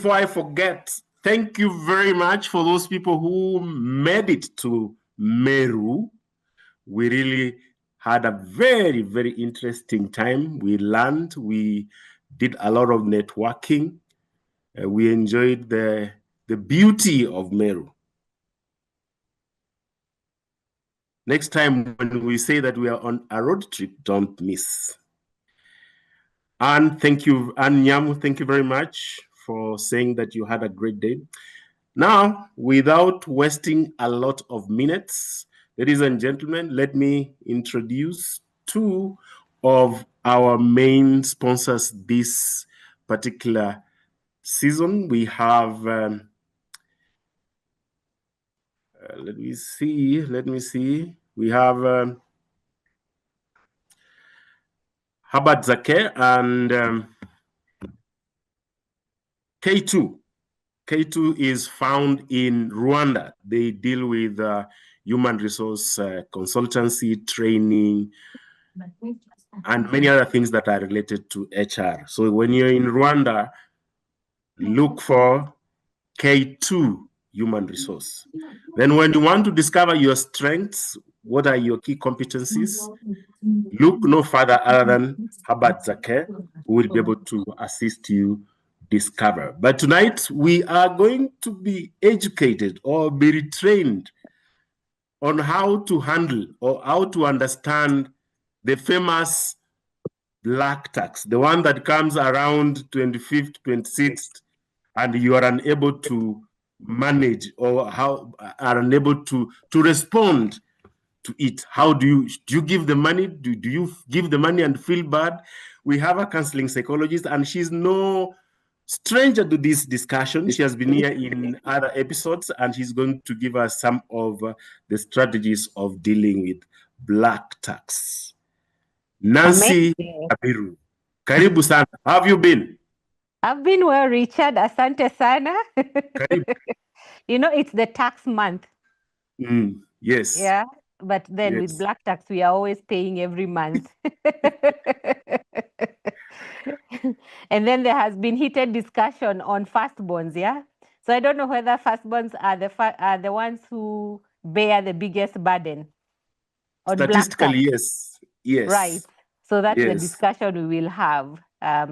before I forget, thank you very much for those people who made it to Meru. We really had a very, very interesting time. We learned, we did a lot of networking. We enjoyed the beauty of Meru. Next time when we say that we are on a road trip, don't miss. And thank you, Ann Nyamu, thank you very much for saying that you had a great day. Now, without wasting a lot of minutes, ladies and gentlemen, let me introduce two of our main sponsors this particular season. We have, let me see. We have Habad Zake and K2. K2 is found in Rwanda. They deal with human resource consultancy, training, and many other things that are related to HR. So when you're in Rwanda, look for K2 human resource. Then when you want to discover your strengths, what are your key competencies? Look no further other than Habat Zake, who will be able to assist you discover. But tonight, we are going to be educated or be retrained on how to handle or how to understand the famous black tax, the one that comes around 25th, 26th, and you are unable to manage or how are unable to respond to it. How do you give the money? Do you give the money and feel bad? We have a counseling psychologist, and she's no stranger to this discussion. She has been here in other episodes, and she's going to give us some of the strategies of dealing with black tax. Nancy Kabiru, karibu sana. How have you been? I've been well, Richard. Asante sana. You know, it's the tax month. Yes. Yeah, but then with black tax, we are always paying every month. And then there has been heated discussion on firstborns, yeah? So I don't know whether firstborns are the ones who bear the biggest burden. Statistically, yes. Yes. Right. So that's the discussion we will have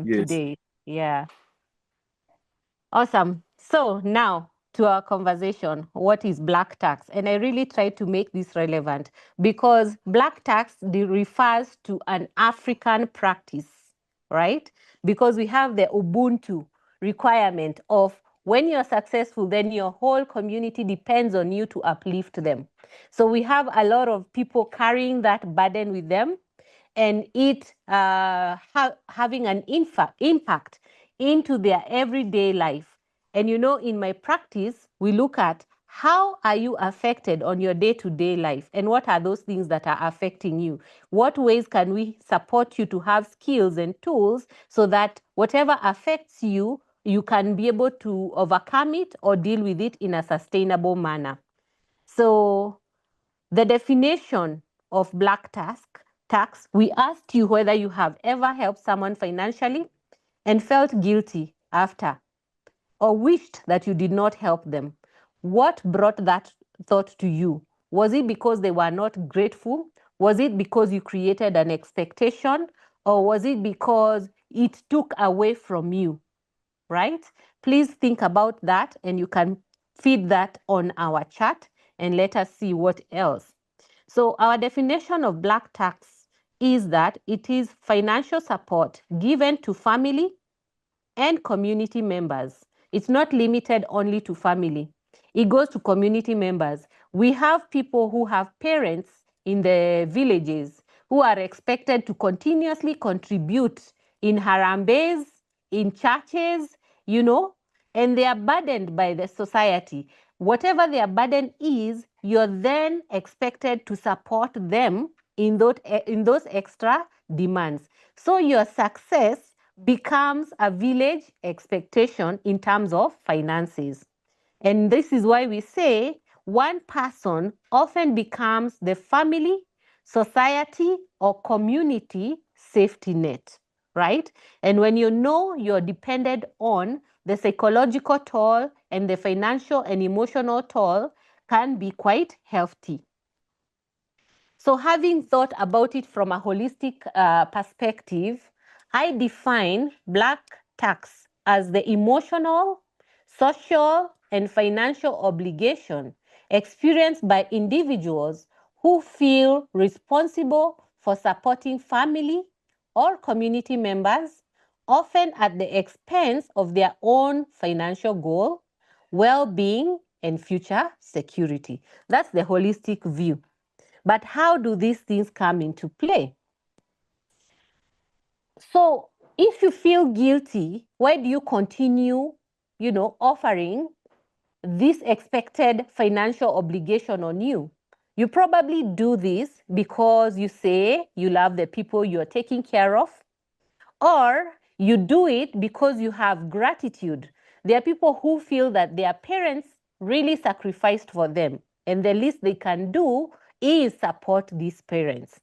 today. Yeah. Awesome. So now to our conversation, what is black tax? And I really try to make this relevant because black tax refers to an African practice, right? Because we have the Ubuntu requirement of when you're successful, then your whole community depends on you to uplift them. So we have a lot of people carrying that burden with them, and it having an impact into their everyday life. And you know, in my practice, we look at how are you affected on your day-to-day life, and what are those things that are affecting you? What ways can we support you to have skills and tools so that whatever affects you, you can be able to overcome it or deal with it in a sustainable manner. So the definition of black tax, we asked you whether you have ever helped someone financially and felt guilty after, or wished that you did not help them. What brought that thought to you? Was it because they were not grateful? Was it because you created an expectation? Or was it because it took away from you, right? Please think about that, and you can feed that on our chat and let us see what else. So our definition of black tax is that it is financial support given to family and community members. It's not limited only to family. It goes to community members. We have people who have parents in the villages who are expected to continuously contribute in harambes, in churches, you know, and they are burdened by the society. Whatever their burden is, you're then expected to support them in those extra demands. So your success becomes a village expectation in terms of finances. And this is why we say one person often becomes the family, society, or community safety net, right? And when you know you're depended on the psychological toll, and the financial and emotional toll can be quite hefty. So having thought about it from a holistic perspective, I define black tax as the emotional, social, and financial obligation experienced by individuals who feel responsible for supporting family or community members, often at the expense of their own financial goal, well-being, and future security. That's the holistic view. But how do these things come into play? So if you feel guilty, why do you continue, offering this expected financial obligation on you? You probably do this because you say you love the people you're taking care of, or you do it because you have gratitude. There are people who feel that their parents really sacrificed for them, and the least they can do is support these parents.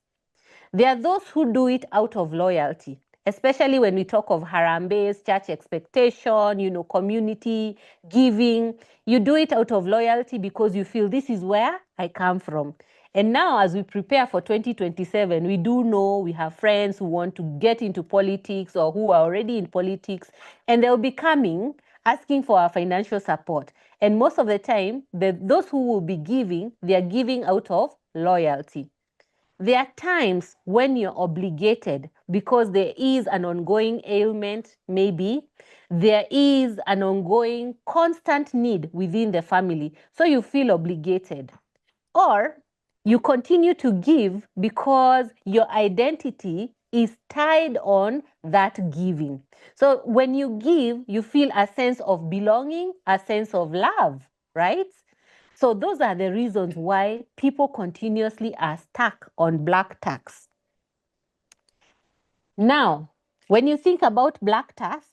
There are those who do it out of loyalty, especially when we talk of harambes, church expectation, community giving. You do it out of loyalty because you feel this is where I come from. And now, as we prepare for 2027, we do know we have friends who want to get into politics or who are already in politics, and they'll be coming asking for our financial support. And most of the time, those who will be giving, they are giving out of loyalty. There are times when you're obligated because there is an ongoing ailment, maybe. There is an ongoing constant need within the family, so you feel obligated. Or you continue to give because your identity is tied on that giving. So when you give, you feel a sense of belonging, a sense of love, right? So those are the reasons why people continuously are stuck on black tax. Now, when you think about black tax,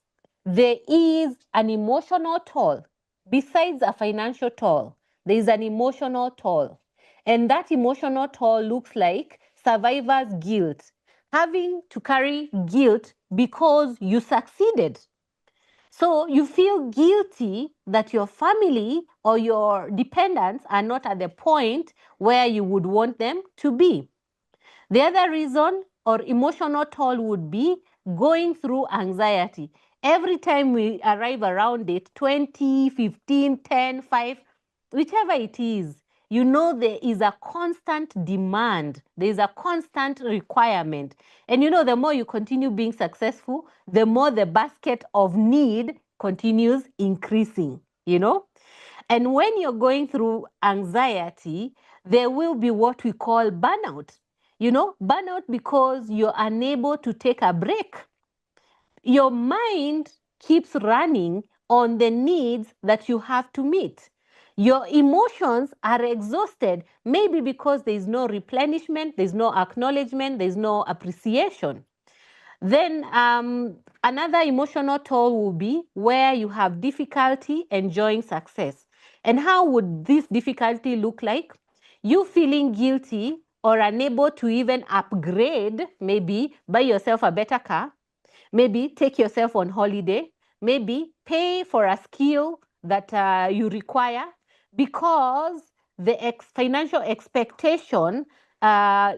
there is an emotional toll. Besides a financial toll, there is an emotional toll. And that emotional toll looks like survivor's guilt, having to carry guilt because you succeeded. So you feel guilty that your family or your dependents are not at the point where you would want them to be. The other reason or emotional toll would be going through anxiety. Every time we arrive around it, 20, 15, 10, 5, whichever it is, there is a constant demand. There is a constant requirement. And the more you continue being successful, the more the basket of need continues increasing. And when you're going through anxiety, there will be what we call burnout. Burnout because you're unable to take a break. Your mind keeps running on the needs that you have to meet. Your emotions are exhausted, maybe because there's no replenishment, there's no acknowledgement, there's no appreciation. Then another emotional toll will be where you have difficulty enjoying success. And how would this difficulty look like? You feeling guilty or unable to even upgrade, maybe buy yourself a better car, maybe take yourself on holiday, maybe pay for a skill that you require because the financial expectation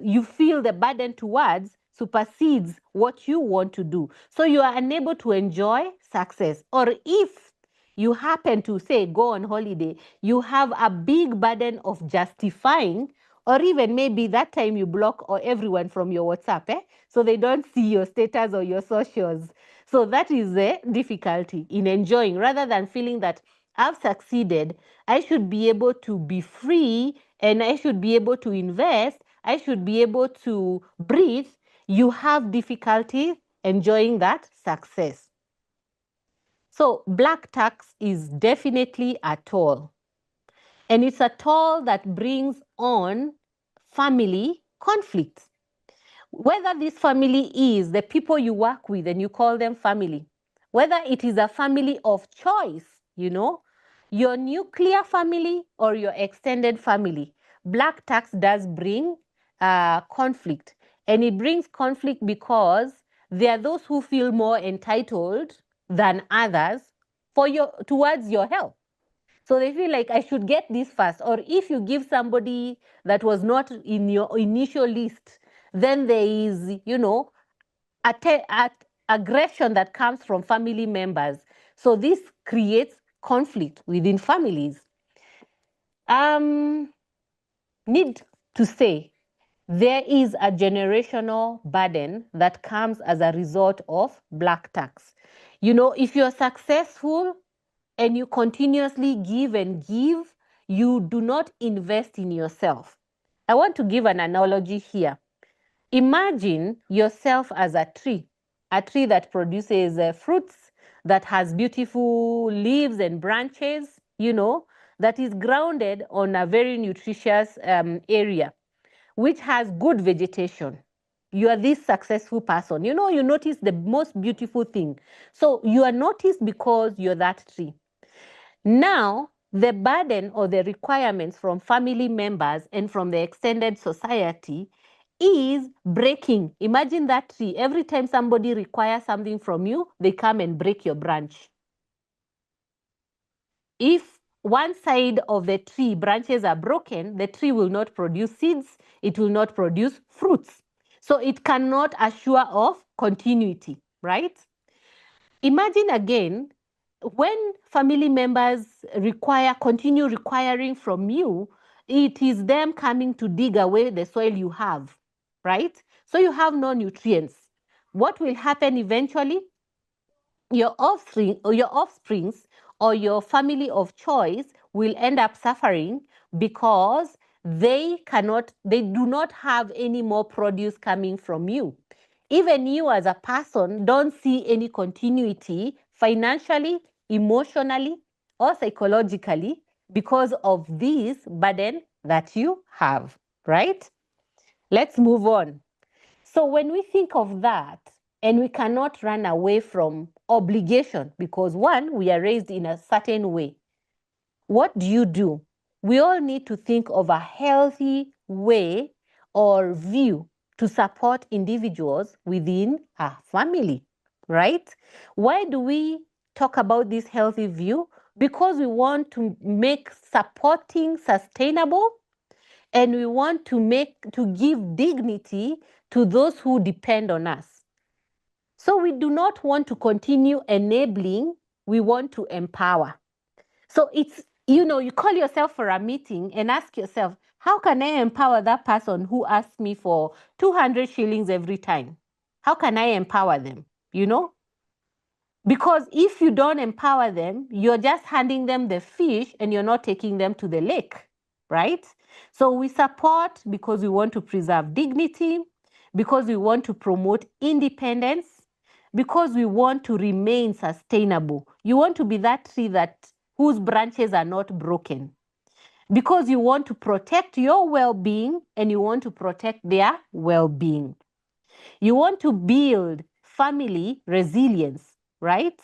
you feel the burden towards supersedes what you want to do. So you are unable to enjoy success. Or if you happen to say go on holiday, you have a big burden of justifying, or even maybe that time you block or everyone from your WhatsApp, so they don't see your status or your socials. So that is the difficulty in enjoying, rather than feeling that I've succeeded, I should be able to be free and I should be able to invest, I should be able to breathe. You have difficulty enjoying that success. So black tax is definitely a toll. And it's a toll that brings on family conflicts. Whether this family is the people you work with and you call them family, whether it is a family of choice, your nuclear family or your extended family, black tax does bring conflict. And it brings conflict because there are those who feel more entitled than others towards your health. So they feel like I should get this first. Or if you give somebody that was not in your initial list, then there is, aggression that comes from family members. So this creates conflict within families. Need to say, there is a generational burden that comes as a result of black tax. If you're successful and you continuously give and give, you do not invest in yourself. I want to give an analogy here. Imagine yourself as a tree that produces fruits, that has beautiful leaves and branches, that is grounded on a very nutritious area, which has good vegetation. You are this successful person. You notice the most beautiful thing. So you are noticed because you're that tree. Now, the burden or the requirements from family members and from the extended society is breaking. Imagine that tree. Every time somebody requires something from you, they come and break your branch. If one side of the tree branches are broken, the tree will not produce seeds, it will not produce fruits. So it cannot assure of continuity, right? Imagine again, when family members continue requiring from you, it is them coming to dig away the soil you have, right? So you have no nutrients. What will happen eventually? Your offspring or your offsprings or your family of choice will end up suffering because they do not have any more produce coming from you. Even you as a person don't see any continuity financially, emotionally, or psychologically because of this burden that you have, right? Let's move on. So when we think of that, and we cannot run away from obligation because one, we are raised in a certain way. What do? We all need to think of a healthy way or view to support individuals within a family, right? Why do we talk about this healthy view? Because we want to make supporting sustainable, and we want to give dignity to those who depend on us. So we do not want to continue enabling, we want to empower. So it's, you call yourself for a meeting and ask yourself, how can I empower that person who asks me for 200 shillings every time? How can I empower them? Because if you don't empower them, you're just handing them the fish and you're not taking them to the lake, right? So we support because we want to preserve dignity, because we want to promote independence, because we want to remain sustainable. You want to be that tree whose branches are not broken, because you want to protect your well-being and you want to protect their well-being. You want to build family resilience, right?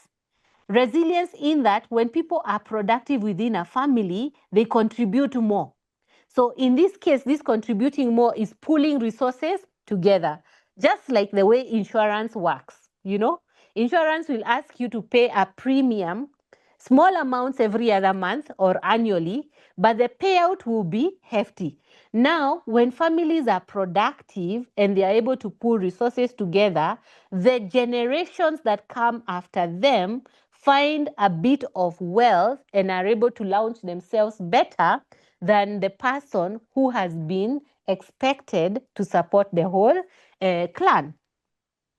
Resilience in that when people are productive within a family, they contribute more. So in this case, this contributing more is pulling resources together, just like the way insurance works. Insurance will ask you to pay a premium, small amounts every other month or annually, but the payout will be hefty. Now, when families are productive and they are able to pull resources together, the generations that come after them find a bit of wealth and are able to launch themselves better than the person who has been expected to support the whole clan.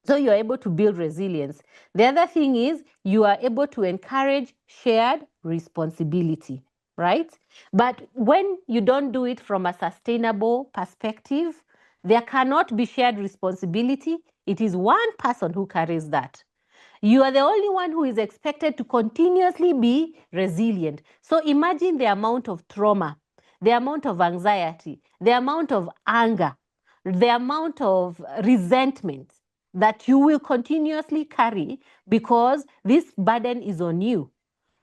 So you're able to build resilience. The other thing is you are able to encourage shared responsibility, right? But when you don't do it from a sustainable perspective, there cannot be shared responsibility. It is one person who carries that. You are the only one who is expected to continuously be resilient. So imagine the amount of trauma, the amount of anxiety, the amount of anger, the amount of resentment that you will continuously carry because this burden is on you.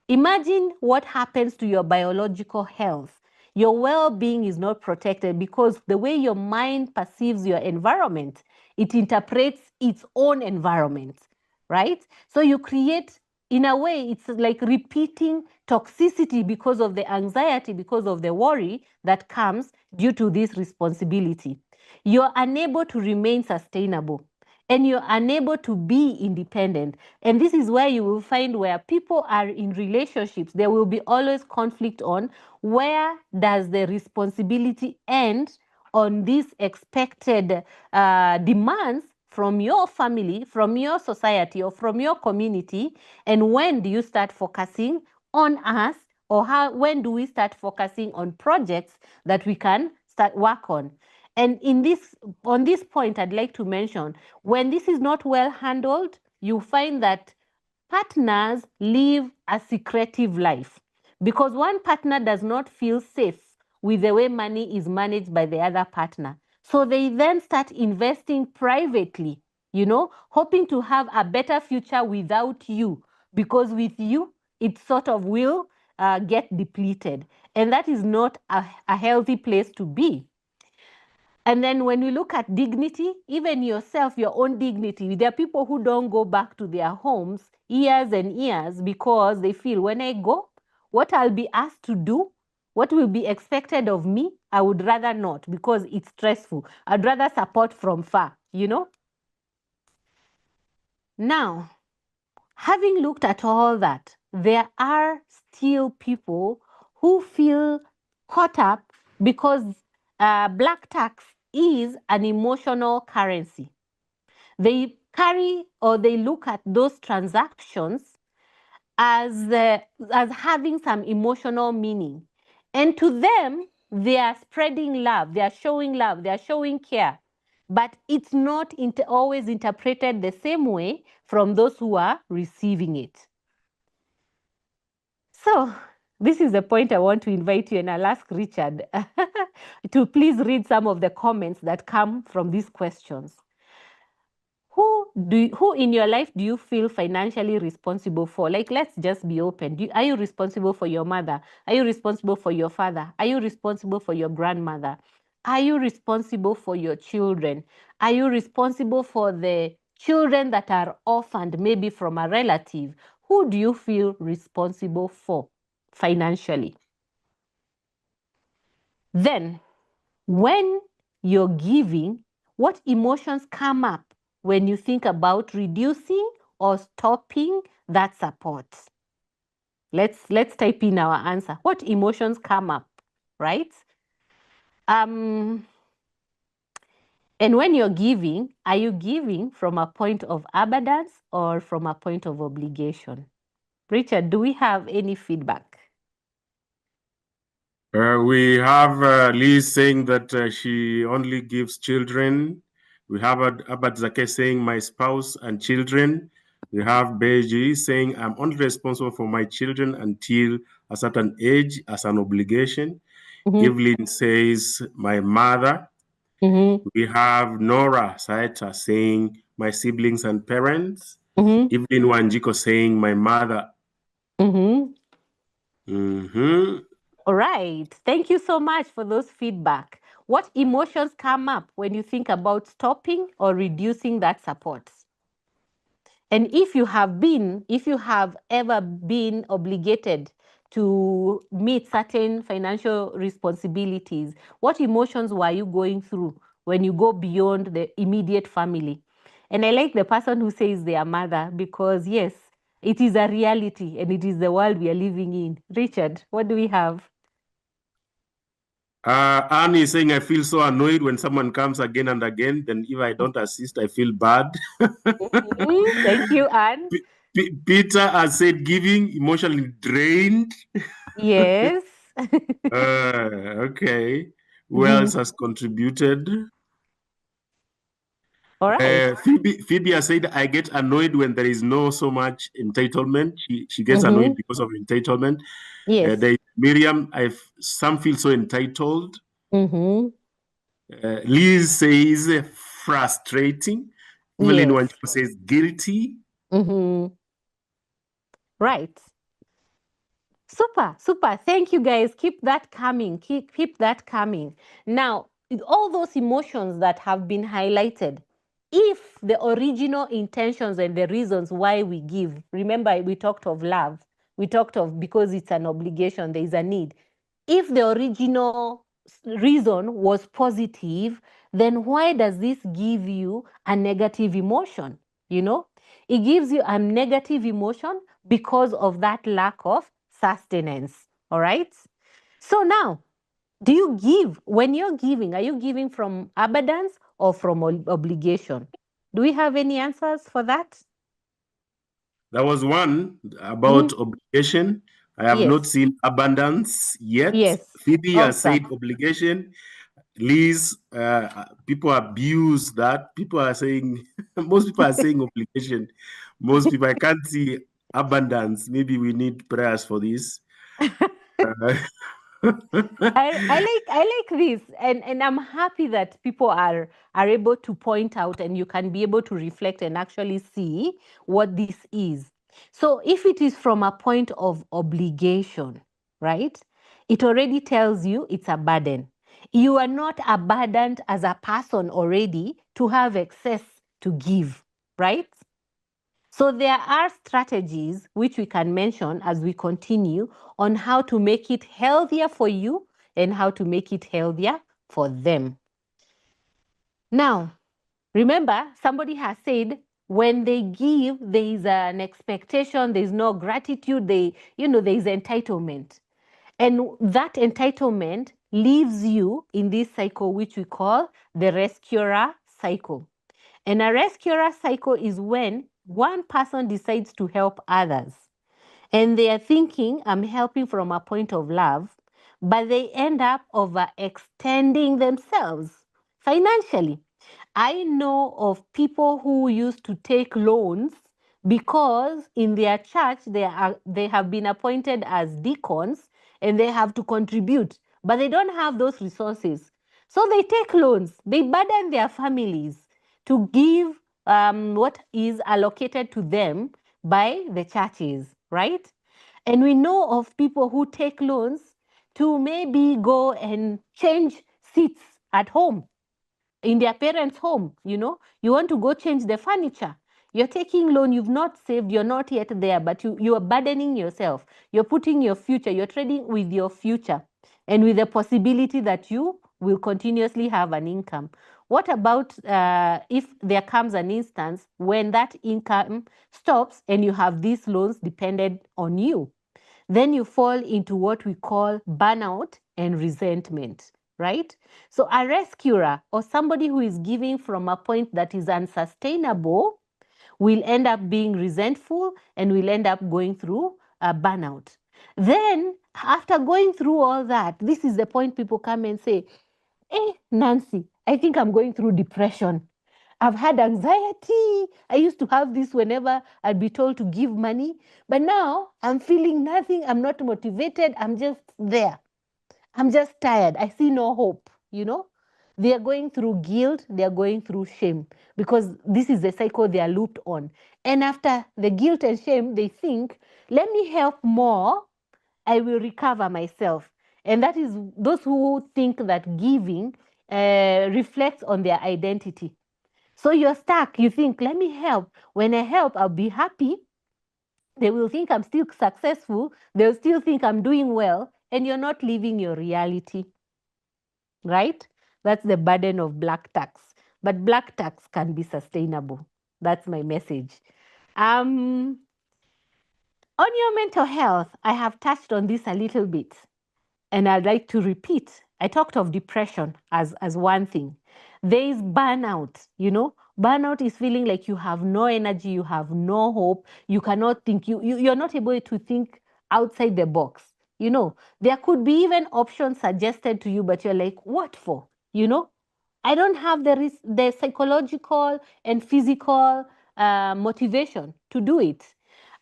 Imagine what happens to your biological health. Your well-being is not protected because the way your mind perceives your environment, it interprets its own environment, right? So you create in a way, it's like repeating toxicity because of the anxiety, because of the worry that comes due to this responsibility. You're unable to remain sustainable and you're unable to be independent. And this is where you will find where people are in relationships, there will be always conflict on where does the responsibility end on these expected demands from your family, from your society, or from your community, and when do you start focusing on us, or when do we start focusing on projects that we can start work on? And on this point, I'd like to mention, when this is not well handled, you find that partners live a secretive life because one partner does not feel safe with the way money is managed by the other partner. So they then start investing privately, hoping to have a better future without you, because with you, it sort of will get depleted. And that is not a healthy place to be. And then when we look at dignity, even yourself, your own dignity, there are people who don't go back to their homes years and years because they feel when I go, what I'll be asked to do, what will be expected of me, I would rather not because it's stressful. I'd rather support from far, Now, having looked at all that, there are still people who feel caught up because black tax is an emotional currency. They carry or they look at those transactions as having some emotional meaning. And to them, they are spreading love, they are showing care. But it's not always interpreted the same way from those who are receiving it. So, this is the point I want to invite you, and I'll ask Richard to please read some of the comments that come from these questions. Who in your life do you feel financially responsible for? Like, let's just be open. Are you responsible for your mother? Are you responsible for your father? Are you responsible for your grandmother? Are you responsible for your children? Are you responsible for the children that are orphaned, maybe from a relative? Who do you feel responsible for financially? Then, when you're giving, what emotions come up when you think about reducing or stopping that support? Let's type in our answer. What emotions come up, right? And when you're giving, are you giving from a point of abundance or from a point of obligation? Richard, do we have any feedback? We have Liz saying that she only gives children. We have Abad Zake saying my spouse and children. We have Beji saying I'm only responsible for my children until a certain age as an obligation. Evelyn says my mother. We have Nora Saeta saying my siblings and parents. Evelyn Wanjiko saying my mother. All right. Thank you so much for those feedback. What emotions come up when you think about stopping or reducing that support? And if you have ever been obligated to meet certain financial responsibilities, what emotions were you going through when you go beyond the immediate family? And I like the person who says their mother because, yes, it is a reality and it is the world we are living in. Richard, what do we have? Annie is saying, I feel so annoyed when someone comes again and again. Then if I don't assist, I feel bad. Thank you, Anne. Peter has said, giving, emotionally drained. Yes. Okay. Who else has contributed? All right. Phoebe has said, I get annoyed when there is no so much entitlement. She gets annoyed because of entitlement. Yes. Miriam, some feel so entitled. Liz says frustrating. Evelyn Wanjiko says guilty. Right. Super, super. Thank you, guys. Keep that coming. Keep that coming. Now, all those emotions that have been highlighted, if the original intentions and the reasons why we give, remember we talked of love, we talked of because it's an obligation, there is a need. If the original reason was positive, then why does this give you a negative emotion? You know, it gives you a negative emotion because of that lack of sustenance. All right. So now, do you give? When you're giving, are you giving from abundance or from obligation? Do we have any answers for that? There was one about Mm-hmm. obligation. I have not Yes. seen abundance yet. Yes. Phoebe has said Awesome. obligation. Liz, people abuse that. People are saying, most people are saying obligation. Most people, I can't see abundance. Maybe we need prayers for this. Uh, I like this, and I'm happy that people are able to point out, and you can be able to reflect and actually see what this is. So if it is from a point of obligation, right, it already tells you it's a burden. You are not a burden as a person already to have excess to give, right? So there are strategies which we can mention as we continue on how to make it healthier for you and how to make it healthier for them. Now, remember, somebody has said when they give, there is an expectation, there is no gratitude, there is entitlement. And that entitlement leaves you in this cycle, which we call the rescuer cycle. And a rescuer cycle is when one person decides to help others. And they are thinking, I'm helping from a point of love, but they end up overextending themselves financially. I know of people who used to take loans because in their church they have been appointed as deacons and they have to contribute, but they don't have those resources. So they take loans, they burden their families to give what is allocated to them by the churches, right? And we know of people who take loans to maybe go and change seats at home, in their parents' home. You want to go change the furniture. You're taking loan, you've not saved, you're not yet there, but you are burdening yourself. You're putting your future, you're trading with your future and with the possibility that you will continuously have an income. What about if there comes an instance when that income stops and you have these loans dependent on you? Then you fall into what we call burnout and resentment, right? So a rescuer or somebody who is giving from a point that is unsustainable will end up being resentful and will end up going through a burnout. Then, after going through all that, this is the point people come and say, hey, Nancy, I think I'm going through depression. I've had anxiety. I used to have this whenever I'd be told to give money, but now I'm feeling nothing. I'm not motivated. I'm just there. I'm just tired. I see no hope. They are going through guilt, they are going through shame because this is the cycle they are looped on. And after the guilt and shame, they think, let me help more, I will recover myself. And that is those who think that giving reflects on their identity. So you're stuck. You think, let me help. When I help, I'll be happy. They will think I'm still successful. They'll still think I'm doing well. And you're not living your reality, right? That's the burden of black tax. But black tax can be sustainable. That's my message. On your mental health, I have touched on this a little bit. And I'd like to repeat, I talked of depression as one thing. There is burnout. Burnout is feeling like you have no energy, you have no hope, you cannot think, you're not able to think outside the box. There could be even options suggested to you, but you're like, what for? I don't have the psychological and physical motivation to do it.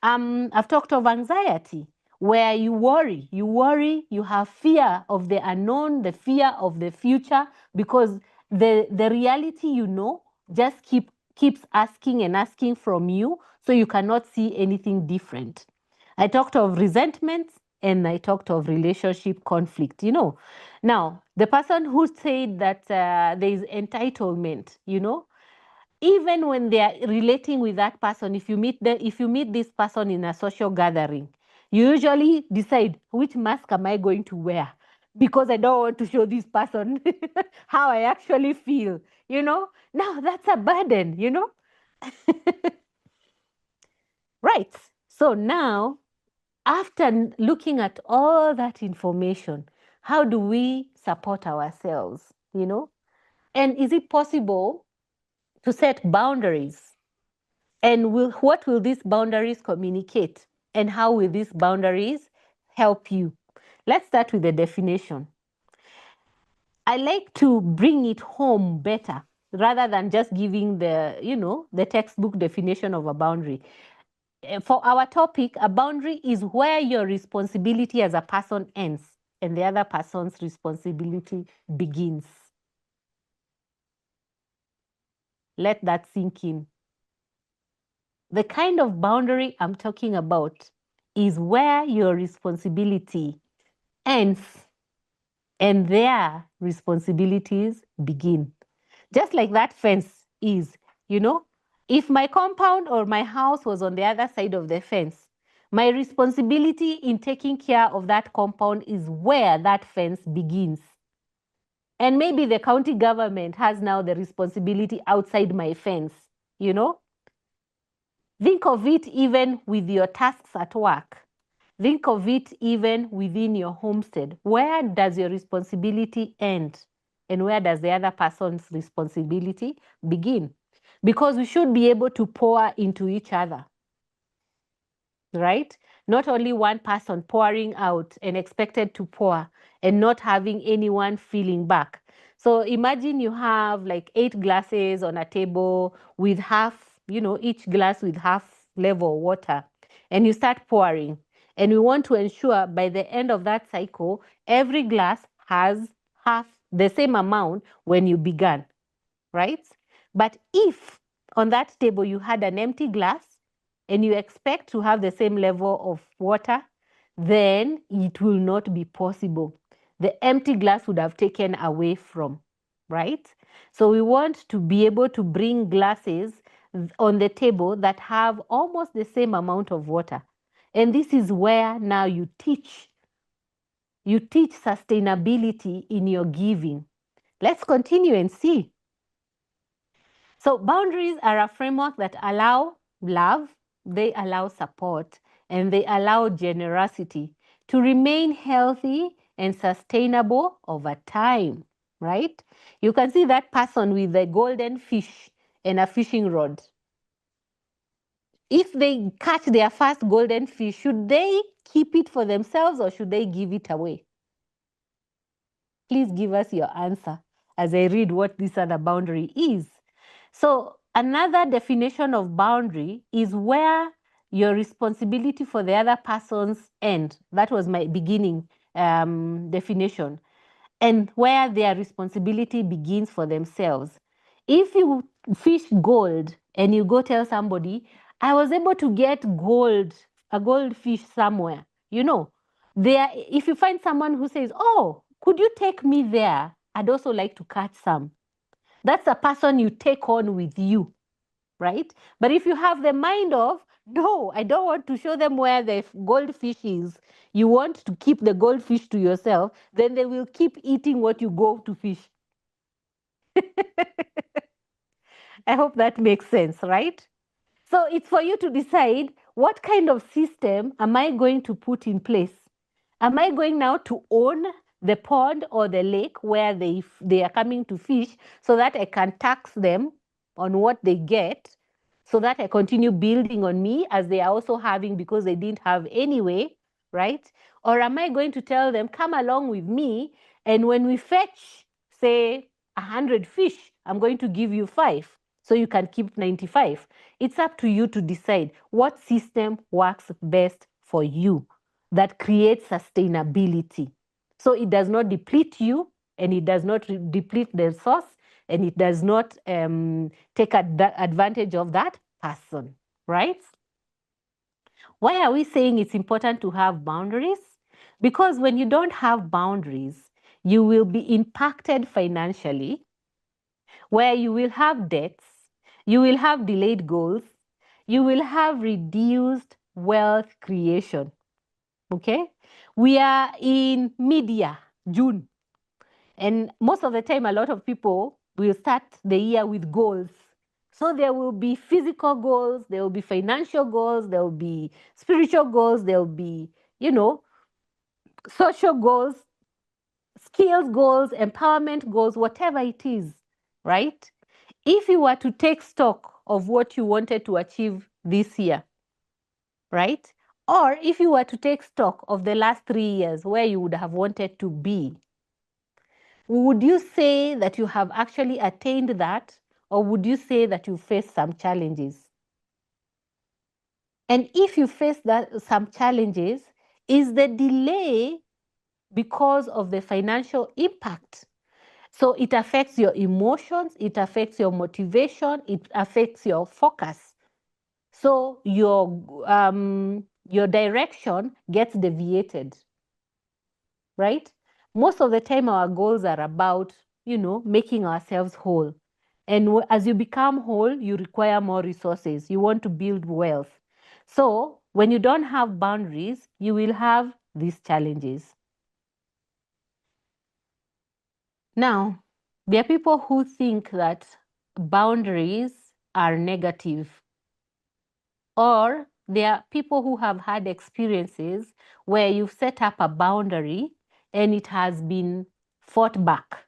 I've talked of anxiety, where you have fear of the unknown, the fear of the future, because the reality just keeps asking and asking from you, so you cannot see anything different. I talked of resentment and I talked of relationship conflict. Now, the person who said that there is entitlement, even when they are relating with that person, if you meet this person in a social gathering, you usually decide, which mask am I going to wear? Because I don't want to show this person how I actually feel, Now that's a burden. Right. So now, after looking at all that information, how do we support ourselves, And is it possible to set boundaries? And what will these boundaries communicate? And how will these boundaries help you? Let's start with the definition. I like to bring it home better rather than just giving the textbook definition of a boundary. For our topic, a boundary is where your responsibility as a person ends and the other person's responsibility begins. Let that sink in. The kind of boundary I'm talking about is where your responsibility ends and their responsibilities begin. Just like that fence is, if my compound or my house was on the other side of the fence, my responsibility in taking care of that compound is where that fence begins. And maybe the county government has now the responsibility outside my fence, Think of it even with your tasks at work. Think of it even within your homestead. Where does your responsibility end? And where does the other person's responsibility begin? Because we should be able to pour into each other, right? Not only one person pouring out and expected to pour and not having anyone feeling back. So imagine you have like 8 glasses on a table with half, each glass with half level water, and you start pouring. And we want to ensure by the end of that cycle, every glass has half the same amount when you began, right? But if on that table you had an empty glass and you expect to have the same level of water, then it will not be possible. The empty glass would have taken away from, right? So we want to be able to bring glasses on the table that have almost the same amount of water. And this is where now you teach sustainability in your giving. Let's continue and see. So boundaries are a framework that allow love, they allow support, and they allow generosity to remain healthy and sustainable over time, right? You can see that person with the golden fish and a fishing rod. If they catch their first golden fish, should they keep it for themselves or should they give it away? Please give us your answer as I read what this other boundary is. So another definition of boundary is where your responsibility for the other person's end. That was my beginning definition. And where their responsibility begins for themselves. If you fish gold and you go tell somebody, I was able to get a goldfish somewhere, if you find someone who says, oh, could you take me there? I'd also like to catch some. That's a person you take on with you, right? But if you have the mind of, no, I don't want to show them where the goldfish is, you want to keep the goldfish to yourself, then they will keep eating what you go to fish. I hope that makes sense, right? So it's for you to decide, what kind of system am I going to put in place? Am I going now to own the pond or the lake where they are coming to fish so that I can tax them on what they get, so that I continue building on me as they are also having because they didn't have anyway, right? Or am I going to tell them, come along with me, and when we fetch, say, 100 fish, I'm going to give you 5 so you can keep 95. It's up to you to decide what system works best for you that creates sustainability. So it does not deplete you, and it does not deplete the source, and it does not take advantage of that person, right? Why are we saying it's important to have boundaries? Because when you don't have boundaries, you will be impacted financially, where you will have debts, You will have delayed goals. You will have reduced wealth creation. Okay? We are in mid-year, June. And most of the time, a lot of people will start the year with goals. So there will be physical goals, there will be financial goals, there will be spiritual goals, there will be, social goals, skills goals, empowerment goals, whatever it is, right? If you were to take stock of what you wanted to achieve this year, right? Or if you were to take stock of the last 3 years where you would have wanted to be, would you say that you have actually attained that? Or would you say that you face some challenges? And if you face some challenges, is the delay because of the financial impact? So it affects your emotions, it affects your motivation, it affects your focus. So your direction gets deviated, right? Most of the time our goals are about, making ourselves whole. And as you become whole, you require more resources. You want to build wealth. So when you don't have boundaries, you will have these challenges. Now, there are people who think that boundaries are negative, or there are people who have had experiences where you've set up a boundary and it has been fought back.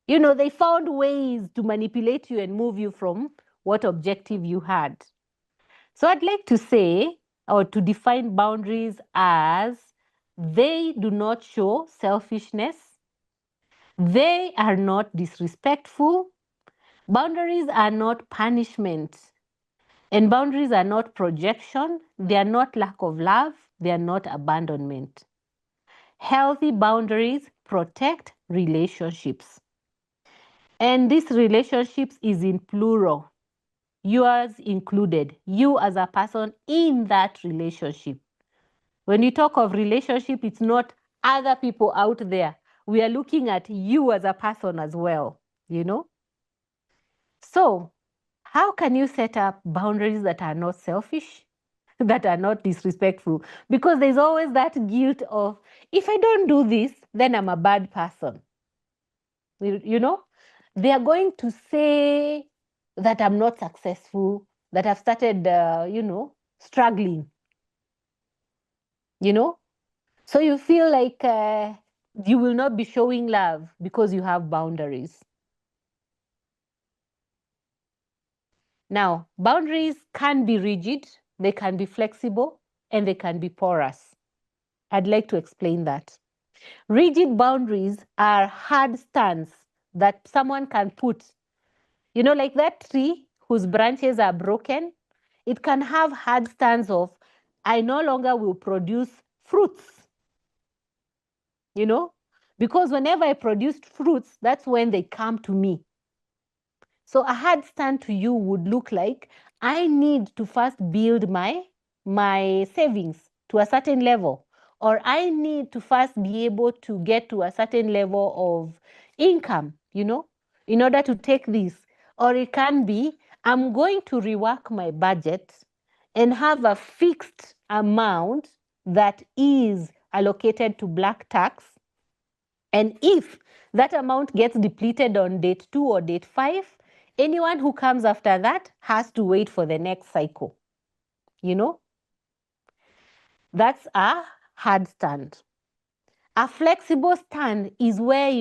They found ways to manipulate you and move you from what objective you had. So I'd like to say, or to define boundaries as, they do not show selfishness. They are not disrespectful. Boundaries are not punishment. And boundaries are not projection. They are not lack of love. They are not abandonment. Healthy boundaries protect relationships. And these relationships is in plural, yours included, you as a person in that relationship. When you talk of relationship, it's not other people out there. We are looking at you as a person as well, So, how can you set up boundaries that are not selfish, that are not disrespectful? Because there's always that guilt of, if I don't do this, then I'm a bad person. They are going to say that I'm not successful, that I've started, struggling, So you feel like you will not be showing love because you have boundaries. Now, boundaries can be rigid, they can be flexible, and they can be porous. I'd like to explain that. Rigid boundaries are hard stands that someone can put. Like that tree whose branches are broken, it can have hard stands of, I no longer will produce fruits. Because whenever I produced fruits, that's when they come to me. So a hard stand to you would look like, I need to first build my savings to a certain level, or I need to first be able to get to a certain level of income, in order to take this. Or it can be, I'm going to rework my budget and have a fixed amount that is allocated to black tax. And if that amount gets depleted on date 2 or date 5, anyone who comes after that has to wait for the next cycle. That's a hard stand. A flexible stand is where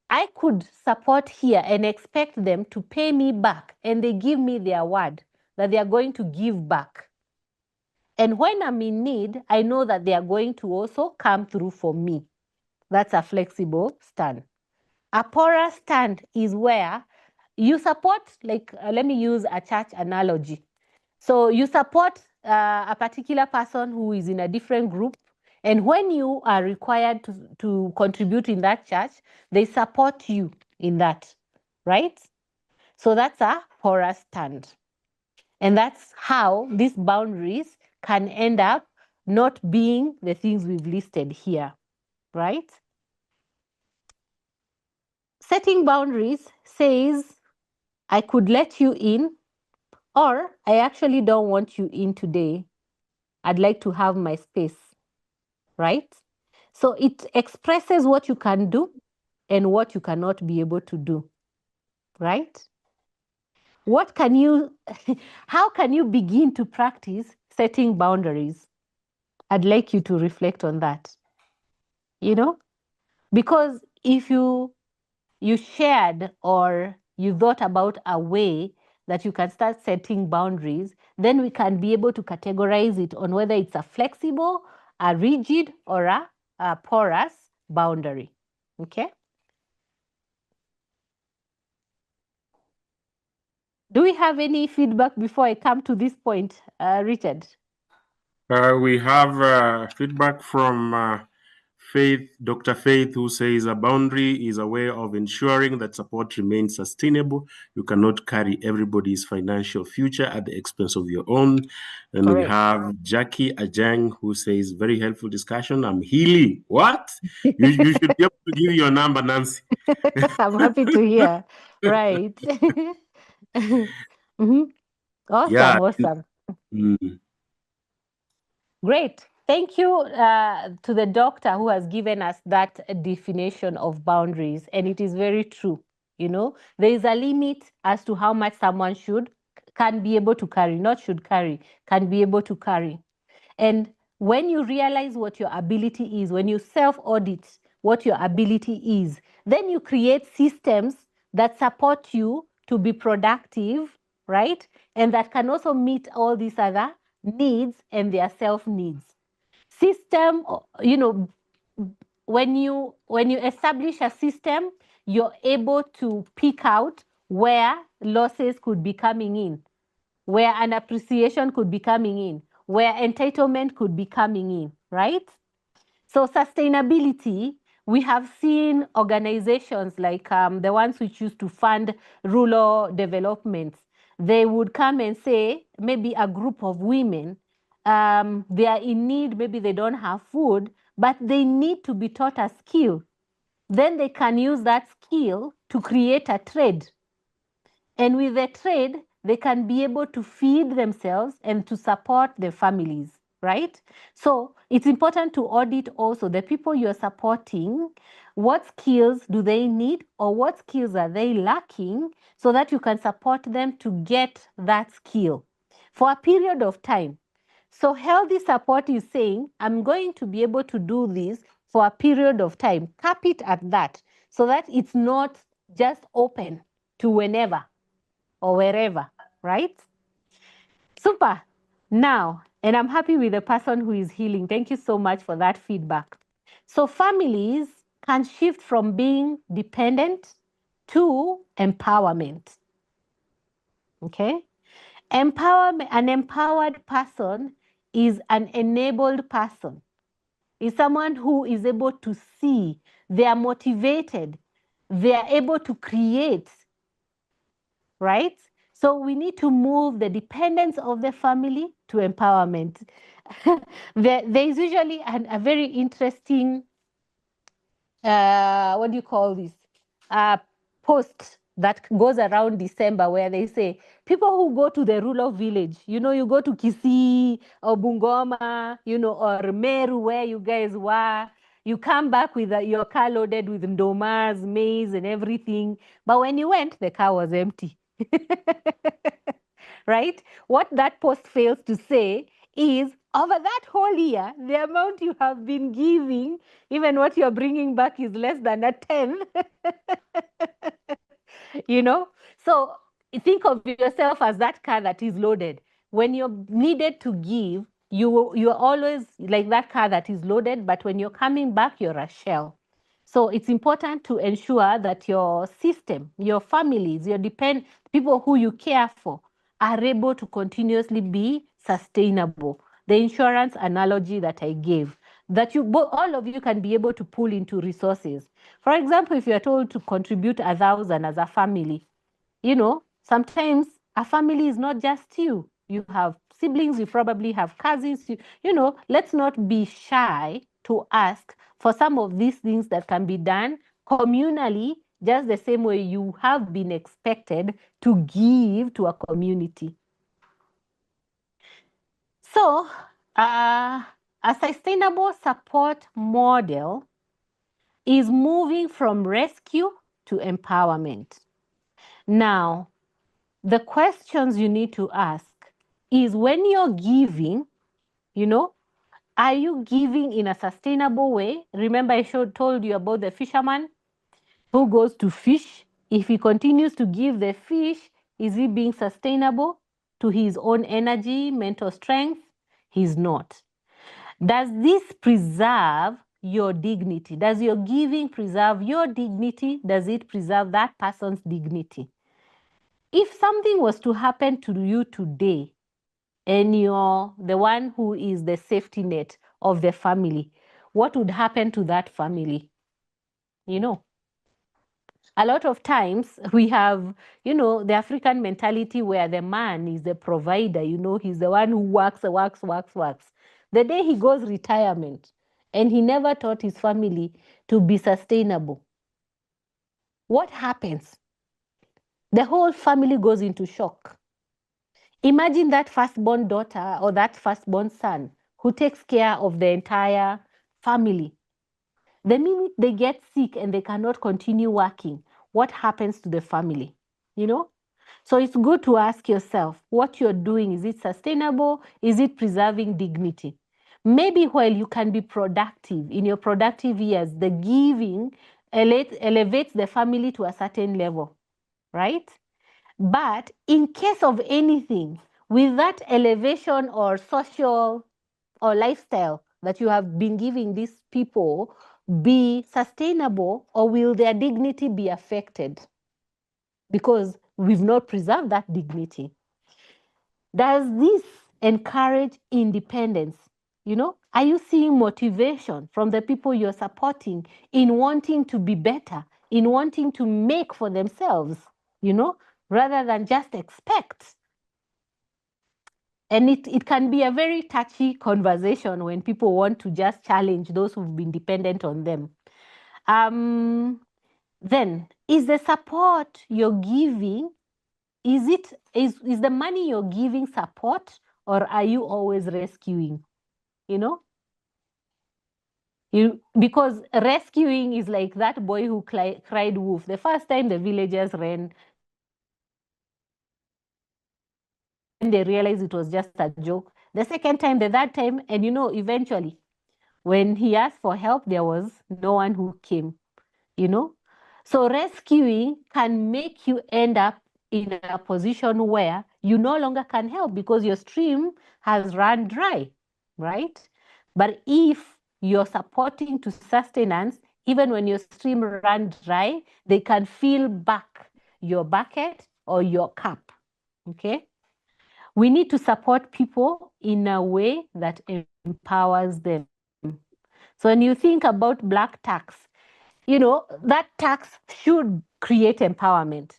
I could support here and expect them to pay me back, and they give me their word that they are going to give back. And when I'm in need, I know that they are going to also come through for me. That's a flexible stand. A porous stand is where you support, let me use a church analogy. So you support a particular person who is in a different group, and when you are required to contribute in that church, they support you in that, right? So that's a porous stand. And that's how these boundaries can end up not being the things we've listed here, right? Setting boundaries says, I could let you in, or I actually don't want you in today. I'd like to have my space, right? So it expresses what you can do and what you cannot be able to do, right? What can you, how can you begin to practice setting boundaries? I'd like you to reflect on that, you know, because if you shared or you thought about a way that you can start setting boundaries, then we can be able to categorize it on whether it's a flexible, a rigid, or a porous boundary. Okay. Do we have any feedback before I come to this point, Richard? We have feedback from Faith, Dr. Faith, who says a boundary is a way of ensuring that support remains sustainable. You cannot carry everybody's financial future at the expense of your own. And Correct. we have Jackie Ajang, who says, very helpful discussion. I'm healing. What? You should be able to give your number, Nancy. I'm happy to hear. Right. Mm-hmm. Awesome. Yeah. Awesome. Mm. Great. Thank you to the doctor who has given us that definition of boundaries. And it is very true. You know, there is a limit as to how much someone can be able to carry, not should carry, can be able to carry. And when you realize what your ability is, when you self-audit what your ability is, then you create systems that support you to be productive, right? And that can also meet all these other needs and their self-needs. System, you know, when you establish a system, you're able to pick out where losses could be coming in, where an appreciation could be coming in, where entitlement could be coming in, right? So sustainability, we have seen organizations like the ones which used to fund rural development. They would come and say, maybe a group of women, they are in need, maybe they don't have food, but they need to be taught a skill. Then they can use that skill to create a trade. And with the trade, they can be able to feed themselves and to support their families, right? So it's important to audit also the people you're supporting. What skills do they need, or what skills are they lacking, so that you can support them to get that skill for a period of time. So healthy support is saying, I'm going to be able to do this for a period of time. Cap it at that, so that it's not just open to whenever or wherever, right? Super. Now, and I'm happy with the person who is healing. Thank you so much for that feedback. So families can shift from being dependent to empowerment. Okay? Empowerment, an empowered person is an enabled person, is someone who is able to see, they are motivated, they are able to create, right? So we need to move the dependence of the family to empowerment. There is usually a very interesting, what do you call this? Post that goes around December where they say, people who go to the rural village, you know, you go to Kisii or Bungoma, you know, or Meru where you guys were, you come back with your car loaded with ndomas, maize and everything. But when you went, the car was empty. Right? What that post fails to say is, over that whole year, the amount you have been giving, even what you're bringing back is less than a 10. You know? So think of yourself as that car that is loaded. When you're needed to give, you're always like that car that is loaded, but when you're coming back, you're a shell. So it's important to ensure that your system, your families, your people who you care for are able to continuously be sustainable. The insurance analogy that I gave, that all of you can be able to pull into resources. For example, if you're told to contribute 1,000 as a family, you know, sometimes a family is not just you. You have siblings, you probably have cousins, you know, let's not be shy to ask for some of these things that can be done communally just the same way you have been expected to give to a community. So, a sustainable support model is moving from rescue to empowerment. Now, the questions you need to ask is, when you're giving, are you giving in a sustainable way? Remember, I told you about the fisherman who goes to fish. If he continues to give the fish, is he being sustainable to his own energy, mental strength? He's not. Does this preserve your dignity? Does your giving preserve your dignity? Does it preserve that person's dignity? If something was to happen to you today, and you're the one who is the safety net of the family, what would happen to that family? A lot of times we have, the African mentality where the man is the provider, he's the one who works. The day he goes retirement and he never taught his family to be sustainable, what happens? The whole family goes into shock. Imagine that firstborn daughter or that firstborn son who takes care of the entire family. The minute they get sick and they cannot continue working, what happens to the family? So it's good to ask yourself what you're doing. Is it sustainable? Is it preserving dignity? Maybe while you can be productive, in your productive years, the giving elevates the family to a certain level, right? But in case of anything, will that elevation or social or lifestyle that you have been giving these people be sustainable, or will their dignity be affected because we've not preserved that dignity? Does this encourage independence? Are you seeing motivation from the people you're supporting in wanting to be better, in wanting to make for themselves, rather than just expect? And it can be a very touchy conversation when people want to just challenge those who've been dependent on them. Then, is the support you're giving, is the money you're giving support, or are you always rescuing? Because rescuing is like that boy who cried wolf. The first time the villagers ran, then they realized it was just a joke. The second time, the third time, and eventually, when he asked for help, there was no one who came, So rescuing can make you end up in a position where you no longer can help because your stream has run dry, right? But if you're supporting to sustenance, even when your stream runs dry, they can fill back your bucket or your cup, okay? We need to support people in a way that empowers them. So when you think about black tax, that tax should create empowerment.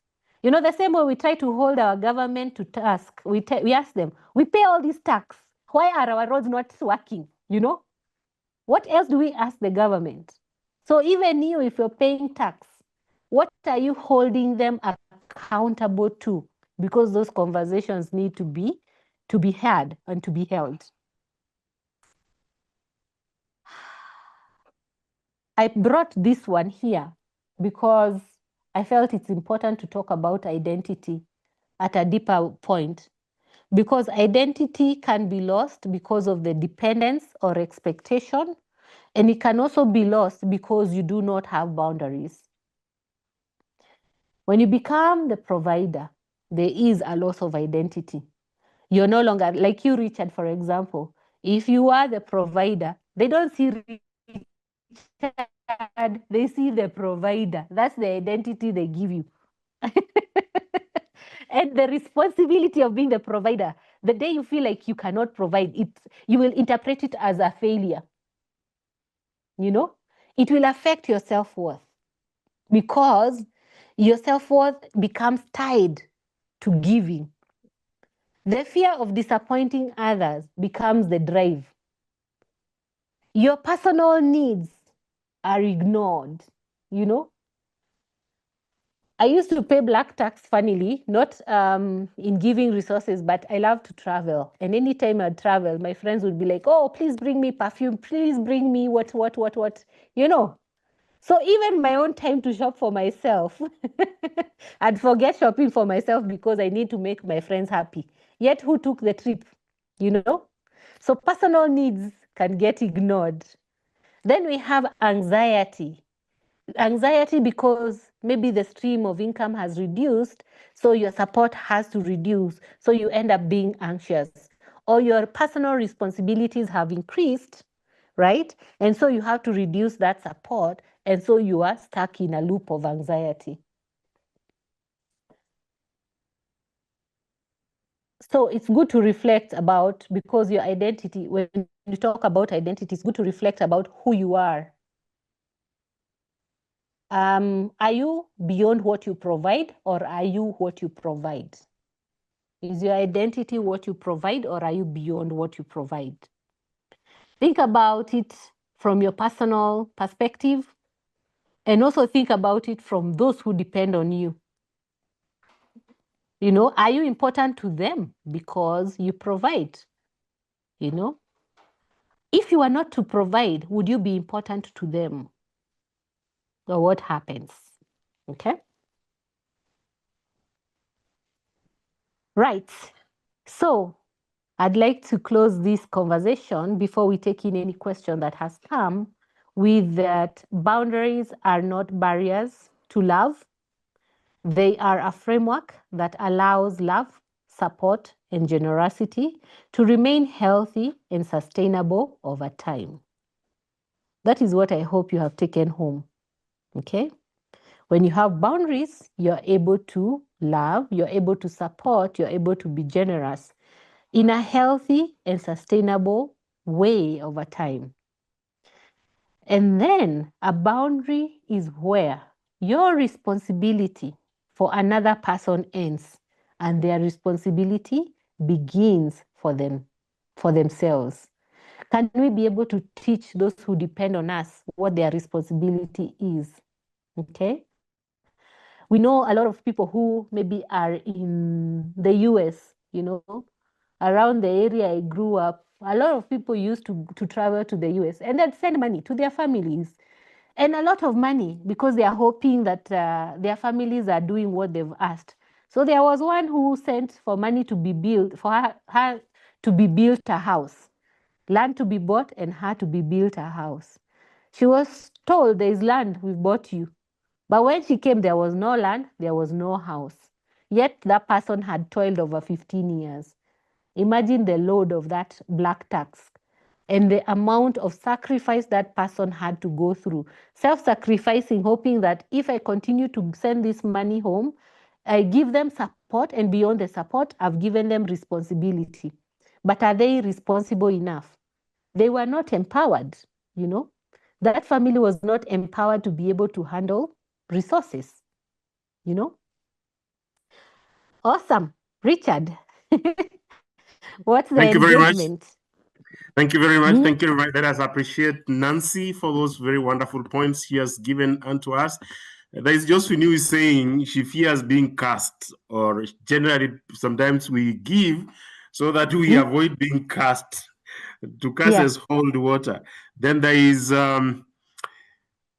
The same way we try to hold our government to task, we ask them, we pay all this tax. Why are our roads not working? What else do we ask the government? So even you, if you're paying tax, what are you holding them accountable to? Because those conversations need to be heard and to be held. I brought this one here because I felt it's important to talk about identity at a deeper point, because identity can be lost because of the dependence or expectation, and it can also be lost because you do not have boundaries. When you become the provider, there is a loss of identity. You're no longer, like you, Richard, for example, if you are the provider, they don't see Richard, they see the provider. That's the identity they give you. And the responsibility of being the provider, the day you feel like you cannot provide it, you will interpret it as a failure. It will affect your self-worth, because your self-worth becomes tied to giving. The fear of disappointing others becomes the drive. Your personal needs are ignored, I used to pay black tax, funnily, not in giving resources, but I love to travel. And anytime I'd travel, my friends would be like, oh, please bring me perfume. Please bring me what. You know, so even my own time to shop for myself, I'd forget shopping for myself because I need to make my friends happy. Yet who took the trip, you know? So personal needs can get ignored. Then we have anxiety. Anxiety because maybe the stream of income has reduced, so your support has to reduce, so you end up being anxious. Or your personal responsibilities have increased, right? And so you have to reduce that support, and so you are stuck in a loop of anxiety. So it's good to reflect about, because your identity, when you talk about identity, it's good to reflect about who you are. Are you beyond what you provide, or are you what you provide? Is your identity what you provide, or are you beyond what you provide? Think about it from your personal perspective, and also think about it from those who depend on you. You know, are you important to them because you provide? You know, if you are not to provide, would you be important to them? Or what happens? Okay. Right. So I'd like to close this conversation before we take in any question that has come with that boundaries are not barriers to love. They are a framework that allows love, support, and generosity to remain healthy and sustainable over time. That is what I hope you have taken home. Okay? When you have boundaries, you're able to love, you're able to support, you're able to be generous in a healthy and sustainable way over time. And then a boundary is where your responsibility for another person ends and their responsibility begins for them, for themselves. Can we be able to teach those who depend on us what their responsibility is? Okay. We know a lot of people who maybe are in the US, you know, around the area I grew up. A lot of people used to travel to the US and they'd send money to their families, and a lot of money because they are hoping that their families are doing what they've asked. So there was one who sent for money to be built, for her to be built a house, land to be bought, and her to be built a house. She was told, there is land, we've bought you. But when she came, there was no land, there was no house. Yet that person had toiled over 15 years. Imagine the load of that black tax and the amount of sacrifice that person had to go through. Self-sacrificing, hoping that if I continue to send this money home, I give them support, and beyond the support, I've given them responsibility. But are they responsible enough? They were not empowered, you know. That family was not empowered to be able to handle resources, you know. Awesome. Richard, what's the Thank you very much. engagement? Thank you very much. Thank you very much. Let us appreciate Nancy for those very wonderful points she has given unto us. There is just when you saying she fears being cast, or generally sometimes we give so that we avoid being cast. To cast as hold water. Then there is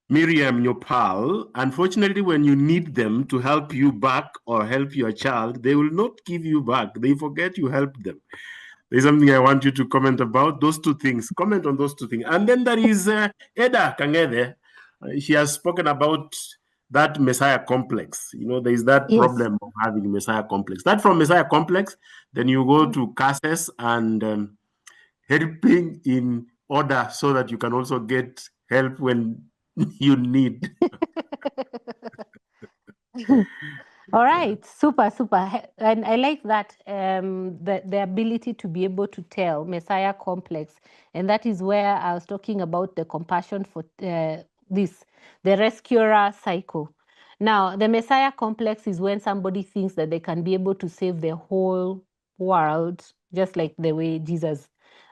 Miriam, your pal. Unfortunately, when you need them to help you back or help your child, they will not give you back. They forget you helped them. There's something I want you to comment about. Those two things. Comment on those two things. And then there is Eda Kangede. She has spoken about that Messiah complex. You know, there is that problem of having Messiah complex. That from Messiah complex, then you go to CASES and helping in order so that you can also get help when you need. All right, super. And I like that, the ability to be able to tell Messiah complex. And that is where I was talking about the compassion for the rescuer cycle. Now, the Messiah complex is when somebody thinks that they can be able to save the whole world, just like the way Jesus,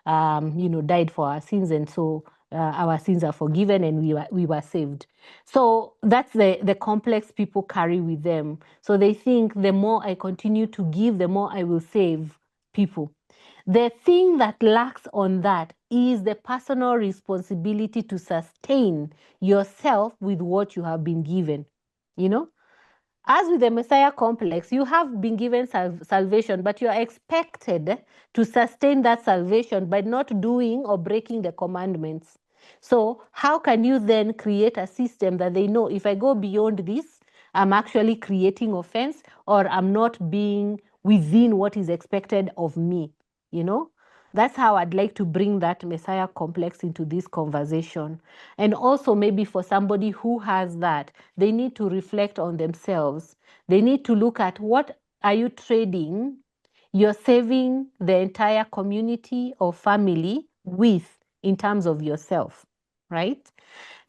died for our sins. And so our sins are forgiven and we were saved. So that's the complex people carry with them. So they think the more I continue to give, the more I will save people. The thing that lacks on that is the personal responsibility to sustain yourself with what you have been given. You know, as with the Messiah complex, you have been given salvation, but you are expected to sustain that salvation by not doing or breaking the commandments. So, how can you then create a system that they know if I go beyond this, I'm actually creating offense or I'm not being within what is expected of me? You know? That's how I'd like to bring that Messiah complex into this conversation. And also, maybe for somebody who has that, they need to reflect on themselves. They need to look at what are you trading you're saving the entire community or family with in terms of yourself, right?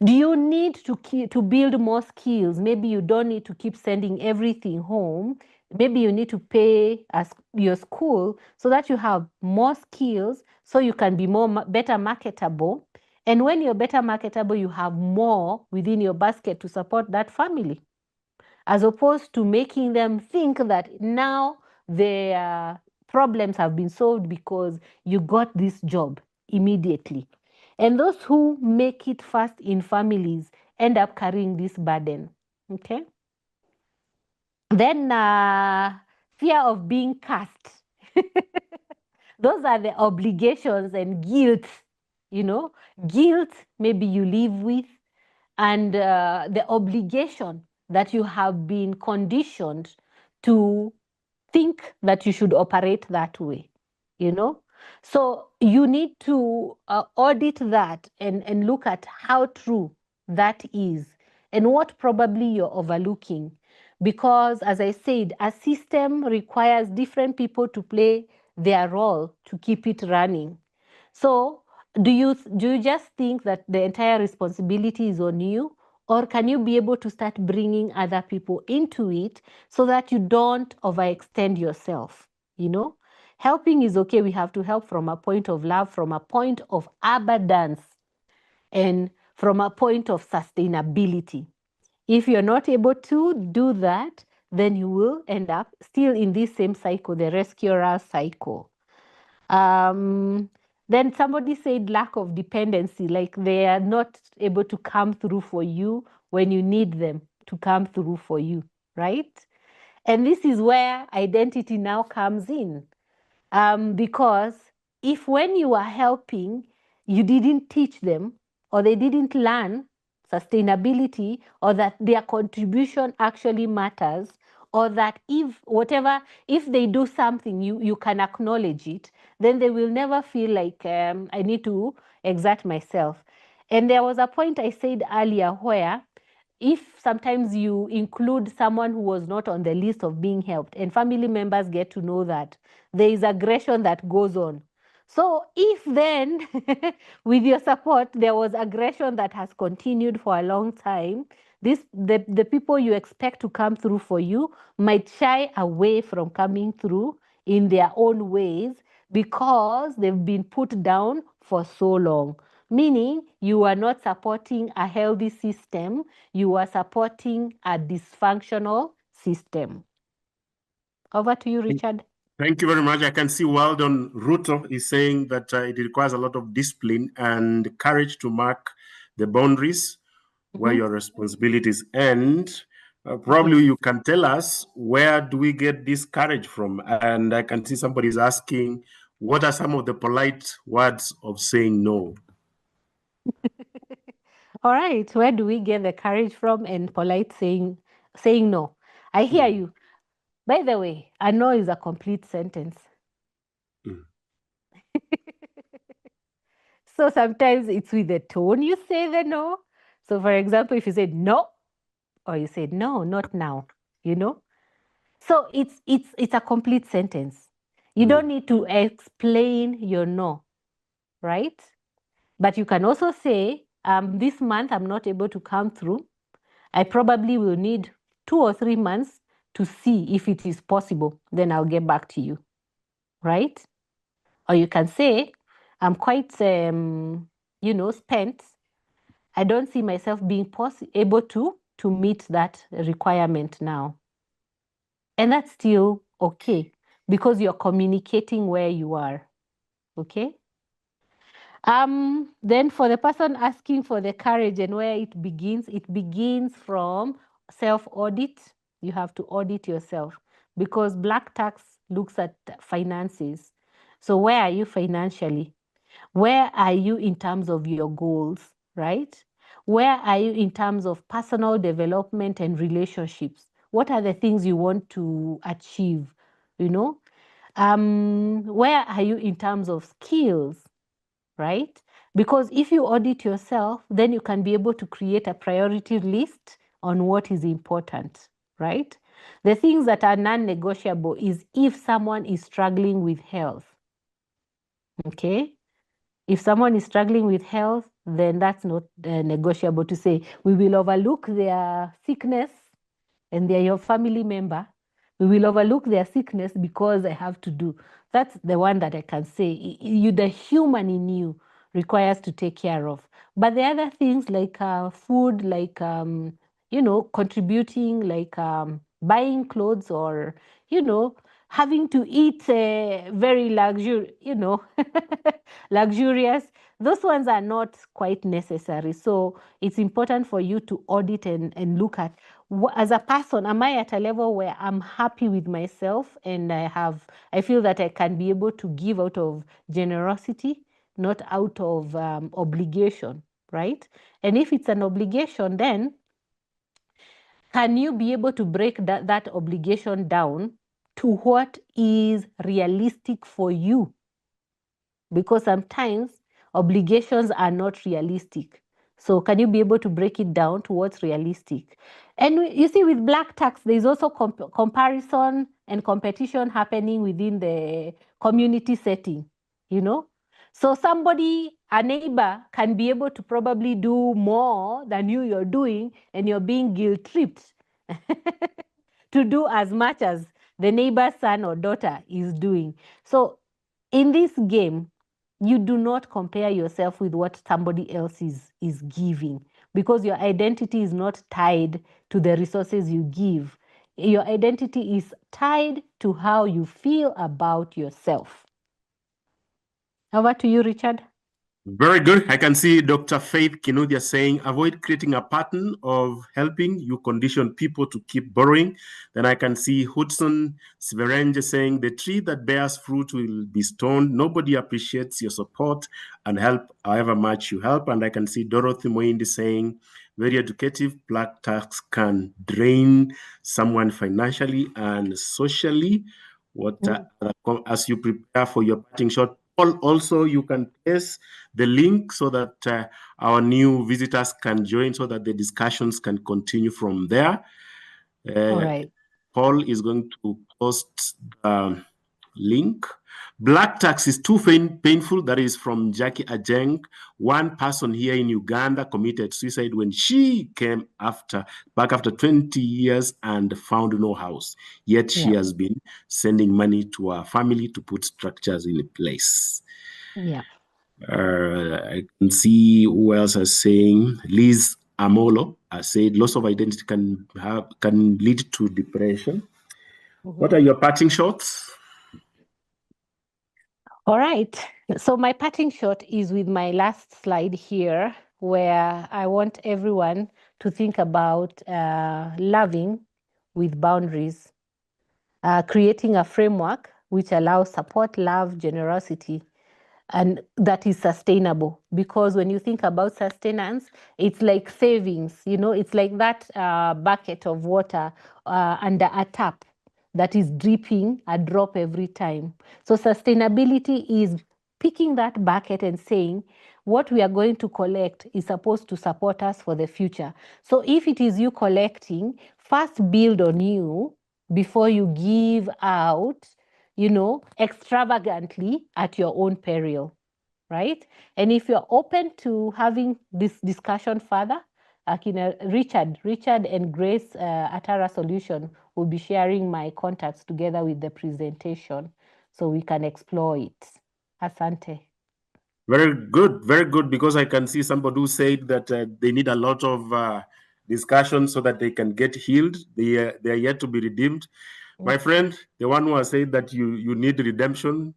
Do you need to build more skills? Maybe you don't need to keep sending everything home. Maybe you need to pay as your school so that you have more skills so you can be better marketable. And when you're better marketable, you have more within your basket to support that family, as opposed to making them think that now their problems have been solved because you got this job immediately. And those who make it fast in families end up carrying this burden. Okay. Then fear of being cast. Those are the obligations and guilt, guilt maybe you live with, and the obligation that you have been conditioned to think that you should operate that way, So you need to audit that and look at how true that is and what probably you're overlooking. Because as I said, a system requires different people to play their role to keep it running. So do you just think that the entire responsibility is on you? Or can you be able to start bringing other people into it so that you don't overextend yourself? Helping is okay. We have to help from a point of love, from a point of abundance, and from a point of sustainability. If you're not able to do that, then you will end up still in this same cycle, the rescuer cycle. Then somebody said lack of dependency, like they are not able to come through for you when you need them to come through for you, right? And this is where identity now comes in. Because if when you are helping, you didn't teach them or they didn't learn sustainability or that their contribution actually matters, or that if they do something, you can acknowledge it, then they will never feel like I need to exert myself. And there was a point I said earlier where if sometimes you include someone who was not on the list of being helped and family members get to know that, there is aggression that goes on. So if then with your support there was aggression that has continued for a long time, the people you expect to come through for you might shy away from coming through in their own ways because they've been put down for so long. Meaning you are not supporting a healthy system, you are supporting a dysfunctional system. Over to you, Richard. Thank you very much. I can see Weldon Ruto is saying that it requires a lot of discipline and courage to mark the boundaries where your responsibilities end. Probably you can tell us, where do we get this courage from? And I can see somebody is asking, what are some of the polite words of saying no? All right, where do we get the courage from and polite saying no? I hear you. By the way, a no is a complete sentence. So sometimes it's with the tone you say the no. So for example, if you said no, or you said no, not now, So it's a complete sentence. You don't need to explain your no, right? But you can also say, this month I'm not able to come through. I probably will need 2 or 3 months to see if it is possible. Then I'll get back to you, right? Or you can say, I'm quite spent, I don't see myself being able to meet that requirement now. And that's still okay because you're communicating where you are. Okay. Then for the person asking for the courage and where it begins from self-audit. You have to audit yourself because black tax looks at finances. So where are you financially? Where are you in terms of your goals, right? Where are you in terms of personal development and relationships? What are the things you want to achieve? Where are you in terms of skills, right? Because if you audit yourself, then you can be able to create a priority list on what is important, right? The things that are non-negotiable is if someone is struggling with health, okay? If someone is struggling with health, then that's not negotiable to say, we will overlook their sickness and they're your family member. We will overlook their sickness because I have to do. That's the one that I can say. The human in you requires to take care of. But the other things like food, like, contributing, like buying clothes or, having to eat very luxurious, those ones are not quite necessary. So it's important for you to audit and look at, as a person, am I at a level where I'm happy with myself and I feel that I can be able to give out of generosity, not out of obligation, right? And if it's an obligation, then can you be able to break that obligation down to what is realistic for you? Because sometimes obligations are not realistic. So can you be able to break it down to what's realistic? And you see, with black tax, there's also comparison and competition happening within the community setting, So a neighbor can be able to probably do more than you're doing, and you're being guilt-tripped to do as much as the neighbor's son or daughter is doing. So in this game, you do not compare yourself with what somebody else is giving, because your identity is not tied to the resources you give. Your identity is tied to how you feel about yourself. Over to you, Richard. Very good. I can see Dr. Faith Kinuthia saying, avoid creating a pattern of helping. You condition people to keep borrowing. Then I can see Hudson Siverenge saying, the tree that bears fruit will be stoned. Nobody appreciates your support and help however much you help. And I can see Dorothy Moindi saying, very educative, black tax can drain someone financially and socially. As you prepare for your parting shot, also you can place the link so that our new visitors can join so that the discussions can continue from there. All right. Paul is going to post the link. Black tax is too painful. That is from Jackie Ajeng. One person here in Uganda committed suicide when she came back after 20 years and found no house. Yet she has been sending money to her family to put structures in place. Yeah. I can see who else is saying. Liz Amolo has said loss of identity can lead to depression. Mm-hmm. What are your parting shots? All right. So my parting shot is with my last slide here, where I want everyone to think about loving with boundaries, creating a framework which allows support, love, generosity, and that is sustainable. Because when you think about sustenance, it's like savings, it's like that bucket of water under a tap that is dripping a drop every time. So sustainability is picking that bucket and saying, what we are going to collect is supposed to support us for the future. So if it is you collecting, first build on you before you give out, extravagantly at your own peril, right? And if you're open to having this discussion further, Richard and Grace Atara Solution will be sharing my contacts together with the presentation so we can explore it. Asante. Very good, because I can see somebody who said that they need a lot of discussion so that they can get healed. They are yet to be redeemed. My friend, the one who has said that you need redemption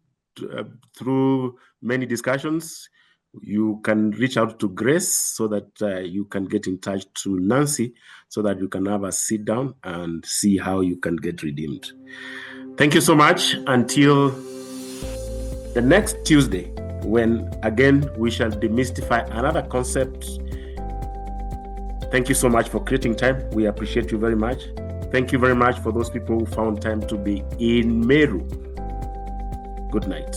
through many discussions, you can reach out to Grace so that you can get in touch to Nancy so that you can have a sit down and see how you can get redeemed. Thank you so much. Until the next Tuesday, when again we shall demystify another concept. Thank you so much for creating time. We appreciate you very much. Thank you very much for those people who found time to be in Meru. Good night.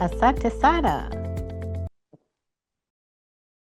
Asante sana.